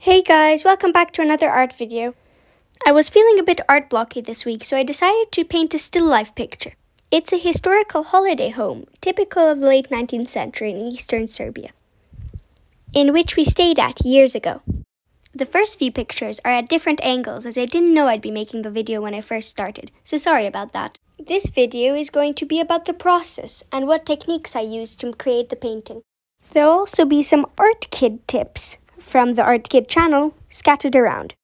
Hey guys, welcome back to another art video. I was feeling a bit art blocky this week, so I decided to paint a still life picture. It's a historical holiday home, typical of the late 19th century in eastern Serbia, in which we stayed at years ago. The first few pictures are at different angles as I didn't know I'd be making the video when I first started, so sorry about that. This video is going to be about the process and what techniques I used to create the painting. There'll also be some art kid tips from the Art Kid channel scattered around.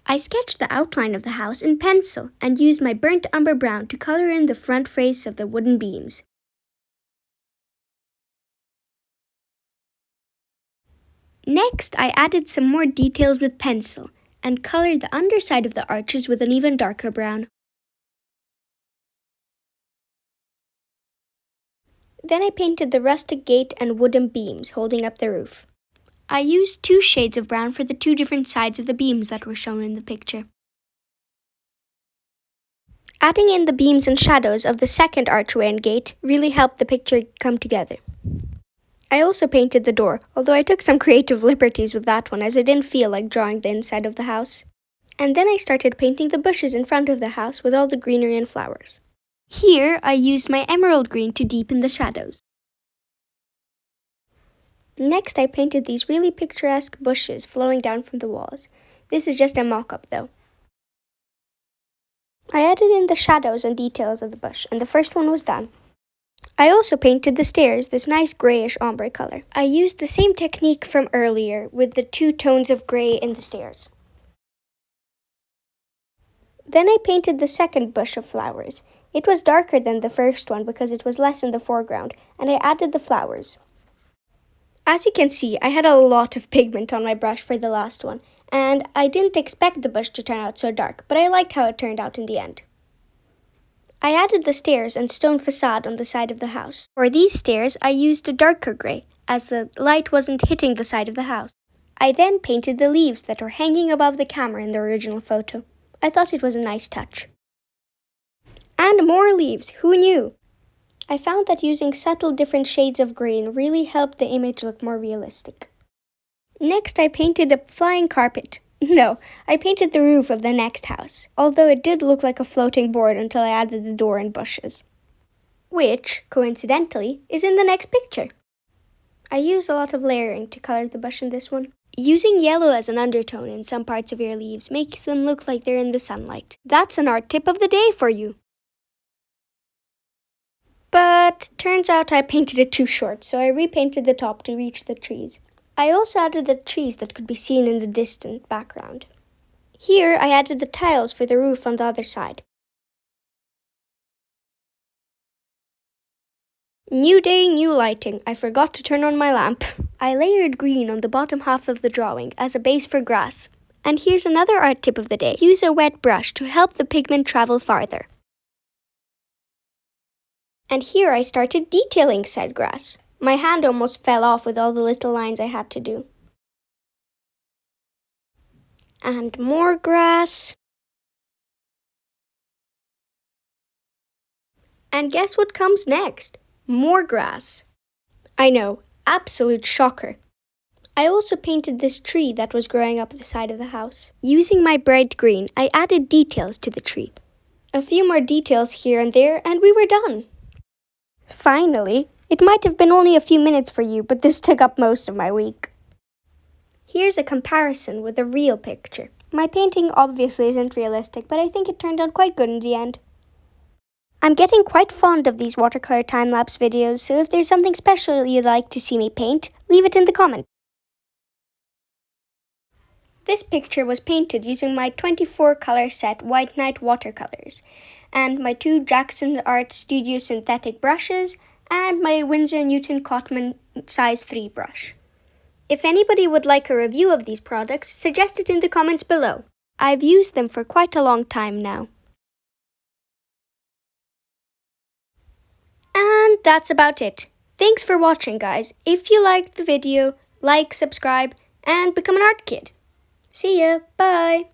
I sketched the outline of the house in pencil and used my burnt umber brown to color in the front face of the wooden beams. Next, I added some more details with pencil and colored the underside of the arches with an even darker brown. Then I painted the rustic gate and wooden beams holding up the roof. I used two shades of brown for the two different sides of the beams that were shown in the picture. Adding in the beams and shadows of the second archway and gate really helped the picture come together. I also painted the door, although I took some creative liberties with that one as I didn't feel like drawing the inside of the house. And then I started painting the bushes in front of the house with all the greenery and flowers. Here, I used my emerald green to deepen the shadows. Next, I painted these really picturesque bushes flowing down from the walls. This is just a mock-up though. I added in the shadows and details of the bush, and the first one was done. I also painted the stairs this nice greyish ombre color. I used the same technique from earlier with the two tones of grey in the stairs. Then I painted the second bush of flowers. It was darker than the first one because it was less in the foreground, and I added the flowers. As you can see, I had a lot of pigment on my brush for the last one, and I didn't expect the bush to turn out so dark, but I liked how it turned out in the end. I added the stairs and stone facade on the side of the house. For these stairs, I used a darker grey, as the light wasn't hitting the side of the house. I then painted the leaves that were hanging above the camera in the original photo. I thought it was a nice touch. And more leaves, who knew? I found that using subtle different shades of green really helped the image look more realistic. Next, I painted a flying carpet. No, I painted the roof of the next house, although it did look like a floating board until I added the door and bushes, which, coincidentally, is in the next picture. I used a lot of layering to color the bush in this one. Using yellow as an undertone in some parts of your leaves makes them look like they're in the sunlight. That's an art tip of the day for you. But turns out I painted it too short, so I repainted the top to reach the trees. I also added the trees that could be seen in the distant background. Here I added the tiles for the roof on the other side. New day, new lighting. I forgot to turn on my lamp. I layered green on the bottom half of the drawing as a base for grass. And here's another art tip of the day. Use a wet brush to help the pigment travel farther. And here I started detailing said grass. My hand almost fell off with all the little lines I had to do. And more grass. And guess what comes next? More grass. I know, absolute shocker. I also painted this tree that was growing up the side of the house. Using my bright green, I added details to the tree. A few more details here and there, and we were done. Finally, it might have been only a few minutes for you, but this took up most of my week. Here's a comparison with a real picture. My painting obviously isn't realistic, but I think it turned out quite good in the end. I'm getting quite fond of these watercolor time-lapse videos, so if there's something special you'd like to see me paint, leave it in the comments. This picture was painted using my 24 color set White Night watercolors, and my two Jackson Art Studio synthetic brushes, and my Winsor & Newton Cotman size 3 brush. If anybody would like a review of these products, suggest it in the comments below. I've used them for quite a long time now. And that's about it. Thanks for watching, guys. If you liked the video, like, subscribe, and become an art kid. See ya. Bye.